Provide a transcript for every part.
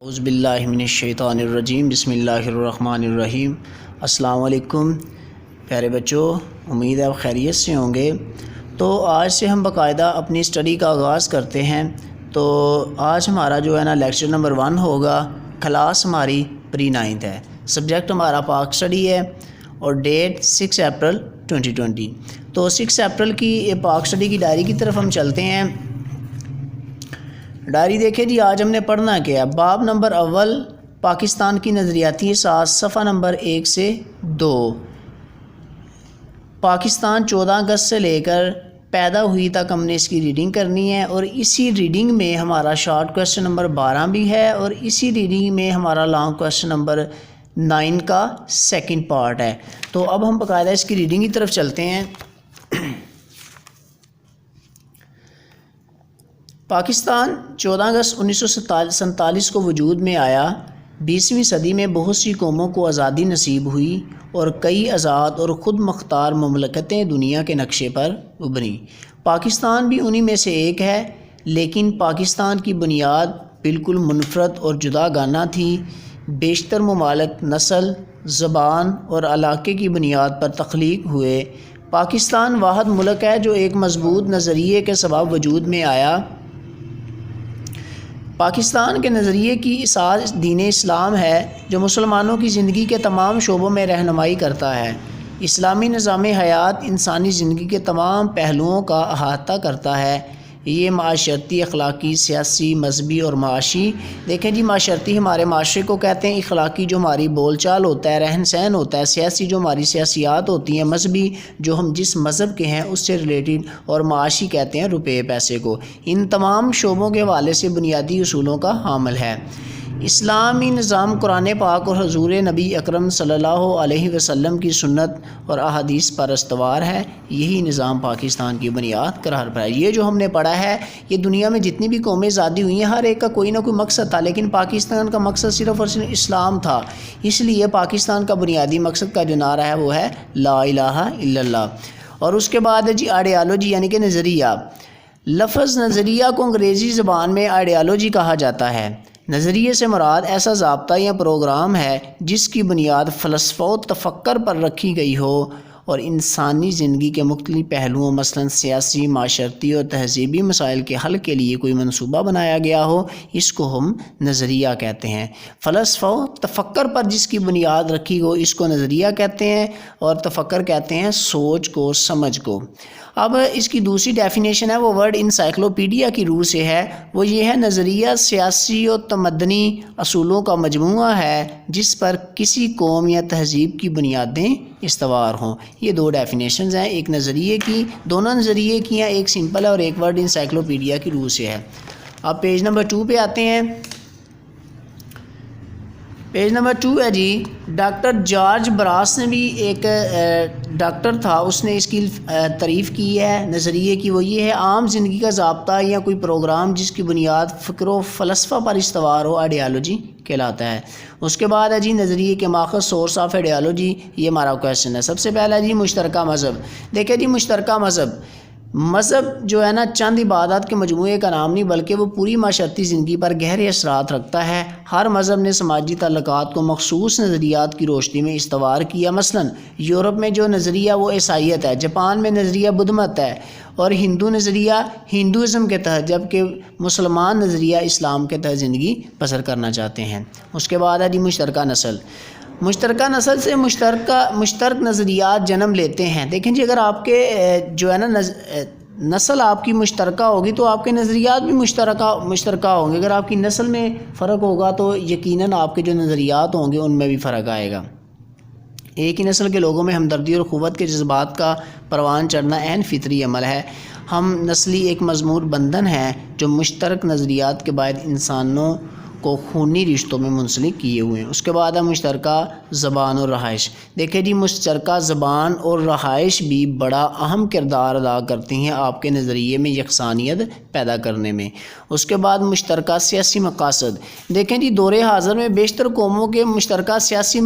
اعوذ باللہ من الشیطان الرجیم، بسم اللہ الرحمن الرحیم۔ السلام علیکم پیارے بچوں، امید ہے آپ خیریت سے ہوں گے۔ تو آج سے ہم باقاعدہ اپنی اسٹڈی کا آغاز کرتے ہیں۔ تو آج ہمارا جو ہے نا لیکچر نمبر 1 ہوگا۔ کلاس ہماری پری 9th ہے، سبجیکٹ ہمارا پاک اسٹڈی ہے اور ڈیٹ 6 اپریل 2020۔ تو 6 اپریل کی پاک اسٹڈی کی ڈائری کی طرف ہم چلتے ہیں۔ ڈائری دیکھیں جی، آج ہم نے پڑھنا کیا ہے۔ باب نمبر اول، پاکستان کی نظریاتی اساس، صفحہ نمبر 1 سے 2۔ پاکستان 14 اگست سے لے کر پیدا ہوئی تک ہم نے اس کی ریڈنگ کرنی ہے، اور اسی ریڈنگ میں ہمارا شارٹ کویسچن نمبر 12 بھی ہے، اور اسی ریڈنگ میں ہمارا لانگ کویسچن نمبر 9 کا سیکنڈ پارٹ ہے۔ تو اب ہم باقاعدہ اس کی ریڈنگ کی طرف چلتے ہیں۔ پاکستان 14 اگست 1947 کو وجود میں آیا۔ 20ویں صدی میں بہت سی قوموں کو آزادی نصیب ہوئی اور کئی آزاد اور خود مختار مملکتیں دنیا کے نقشے پر ابھریں۔ پاکستان بھی انہی میں سے ایک ہے، لیکن پاکستان کی بنیاد بالکل منفرد اور جدا گانہ تھی۔ بیشتر ممالک نسل، زبان اور علاقے کی بنیاد پر تخلیق ہوئے۔ پاکستان واحد ملک ہے جو ایک مضبوط نظریے کے سبب وجود میں آیا۔ پاکستان کے نظریے کی اساس دین اسلام ہے، جو مسلمانوں کی زندگی کے تمام شعبوں میں رہنمائی کرتا ہے۔ اسلامی نظام حیات انسانی زندگی کے تمام پہلوؤں کا احاطہ کرتا ہے۔ یہ معاشرتی، اخلاقی، سیاسی، مذہبی اور معاشی، دیکھیں جی، معاشرتی ہمارے معاشرے کو کہتے ہیں، اخلاقی جو ہماری بول چال ہوتا ہے، رہن سہن ہوتا ہے، سیاسی جو ہماری سیاسیات ہوتی ہیں، مذہبی جو ہم جس مذہب کے ہیں اس سے ریلیٹڈ، اور معاشی کہتے ہیں روپے پیسے کو۔ ان تمام شعبوں کے حوالے سے بنیادی اصولوں کا حامل ہے۔ اسلامی نظام قرآن پاک اور حضور نبی اکرم صلی اللہ علیہ وسلم کی سنت اور احادیث پر استوار ہے۔ یہی نظام پاکستان کی بنیاد قرار پایا۔ یہ جو ہم نے پڑھا ہے، یہ دنیا میں جتنی بھی قومیں آزادی ہوئی ہیں، ہر ایک کا کوئی نہ کوئی مقصد تھا، لیکن پاکستان کا مقصد صرف اور صرف اسلام تھا۔ اس لیے پاکستان کا بنیادی مقصد کا جو نعرہ ہے وہ ہے لا الہ الا اللہ۔ اور اس کے بعد ہے جی آئیڈیالوجی، یعنی کہ نظریہ۔ لفظ نظریہ کو انگریزی زبان میں آئیڈیالوجی کہا جاتا ہے۔ نظریے سے مراد ایسا ضابطہ یا پروگرام ہے جس کی بنیاد فلسفہ و تفکر پر رکھی گئی ہو اور انسانی زندگی کے مختلف پہلوؤں، مثلا سیاسی، معاشرتی اور تہذیبی مسائل کے حل کے لیے کوئی منصوبہ بنایا گیا ہو۔ اس کو ہم نظریہ کہتے ہیں۔ فلسفہ و تفکر پر جس کی بنیاد رکھی ہو، اس کو نظریہ کہتے ہیں، اور تفکر کہتے ہیں سوچ کو، سمجھ کو۔ اب اس کی دوسری ڈیفینیشن ہے، وہ ورڈ انسائکلوپیڈیا کی روح سے ہے۔ وہ یہ ہے، نظریہ سیاسی اور تمدنی اصولوں کا مجموعہ ہے جس پر کسی قوم یا تہذیب کی بنیادیں استوار ہوں۔ یہ دو ڈیفینیشنز ہیں، ایک نظریے کی، دونوں نظریے کی ہیں، ایک سمپل ہے اور ایک ورڈ انسائکلوپیڈیا کی روح سے ہے۔ اب پیج نمبر 2 پہ آتے ہیں۔ پیج نمبر 2 ہے جی، ڈاکٹر جارج براس نے بھی ایک ڈاکٹر تھا، اس نے اس کی تعریف کی ہے نظریے کی۔ وہ یہ ہے، عام زندگی کا ضابطہ یا کوئی پروگرام جس کی بنیاد فکر و فلسفہ پر استوار ہو، آئیڈیالوجی کہلاتا ہے۔ اس کے بعد ہے جی نظریے کے ماخذ، سورس آف آئیڈیالوجی۔ یہ ہمارا کویشچن ہے۔ سب سے پہلا جی مشترکہ مذہب۔ دیکھیں جی، مشترکہ مذہب جو ہے نا، چند عبادات کے مجموعے کا نام نہیں، بلکہ وہ پوری معاشرتی زندگی پر گہرے اثرات رکھتا ہے۔ ہر مذہب نے سماجی تعلقات کو مخصوص نظریات کی روشنی میں استوار کیا۔ مثلا یورپ میں جو نظریہ وہ عیسائیت ہے، جاپان میں نظریہ بدھ مت ہے، اور ہندو نظریہ ہندوازم کے تحت، جبکہ مسلمان نظریہ اسلام کے تحت زندگی بسر کرنا چاہتے ہیں۔ اس کے بعد ہے جی مشترکہ نسل۔ مشترکہ نسل سے مشترک نظریات جنم لیتے ہیں۔ دیکھیں جی، اگر آپ کے جو ہے نا نسل آپ کی مشترکہ ہوگی تو آپ کے نظریات بھی مشترکہ ہوں گے۔ اگر آپ کی نسل میں فرق ہوگا تو یقیناً آپ کے جو نظریات ہوں گے ان میں بھی فرق آئے گا۔ ایک ہی نسل کے لوگوں میں ہمدردی اور اخوت کے جذبات کا پروان چڑھنا عین فطری عمل ہے۔ ہم نسلی ایک مضمور بندھن ہے جو مشترک نظریات کے باعث انسانوں کو خونی رشتوں میں منسلک کیے ہوئے ہیں۔ اس کے بعد ہے مشترکہ زبان اور رہائش۔ دیکھیں جی، مشترکہ زبان اور رہائش بھی بڑا اہم کردار ادا کرتی ہیں آپ کے نظریے میں یکسانیت پیدا کرنے میں۔ اس کے بعد مشترکہ سیاسی مقاصد۔ دیکھیں جی، دور حاضر میں بیشتر قوموں کے مشترکہ سیاسی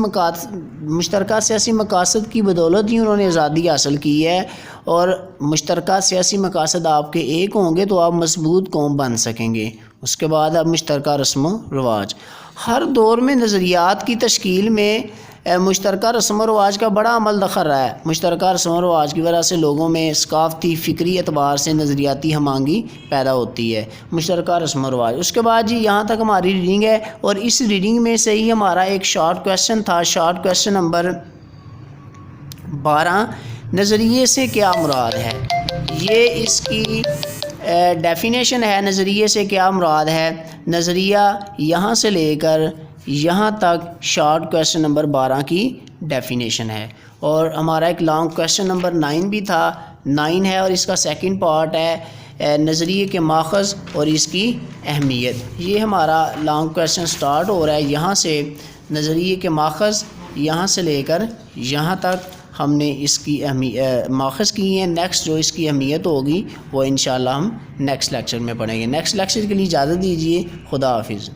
مقاصد کی بدولت ہی انہوں نے آزادی حاصل کی ہے، اور مشترکہ سیاسی مقاصد آپ کے ایک ہوں گے تو آپ مضبوط قوم بن سکیں گے۔ اس کے بعد اب مشترکہ رسم و رواج۔ ہر دور میں نظریات کی تشکیل میں مشترکہ رسم و رواج کا بڑا عمل دخل رہا ہے۔ مشترکہ رسم و رواج کی وجہ سے لوگوں میں ثقافتی فکری اعتبار سے نظریاتی ہم آہنگی پیدا ہوتی ہے۔ مشترکہ رسم و رواج، اس کے بعد جی یہاں تک ہماری ریڈنگ ہے، اور اس ریڈنگ میں سے ہی ہمارا ایک شارٹ کویسچن تھا، شارٹ کویسچن نمبر 12، نظریے سے کیا مراد ہے؟ یہ اس کی ڈیفینیشن ہے، نظریے سے کیا مراد ہے۔ نظریہ یہاں سے لے کر یہاں تک شارٹ کویسچن نمبر 12 کی ڈیفینیشن ہے۔ اور ہمارا ایک لانگ کویسچن نمبر 9 بھی تھا، 9 ہے، اور اس کا سیکنڈ پارٹ ہے نظریے کے ماخذ اور اس کی اہمیت۔ یہ ہمارا لانگ کویسچن سٹارٹ ہو رہا ہے یہاں سے، نظریے کے ماخذ یہاں سے لے کر یہاں تک ہم نے اس کی ماخذ کی ہیں۔ نیکسٹ جو اس کی اہمیت ہوگی وہ انشاءاللہ ہم نیکسٹ لیکچر میں پڑھیں گے۔ نیکسٹ لیکچر کے لیے اجازت دیجیے، خدا حافظ۔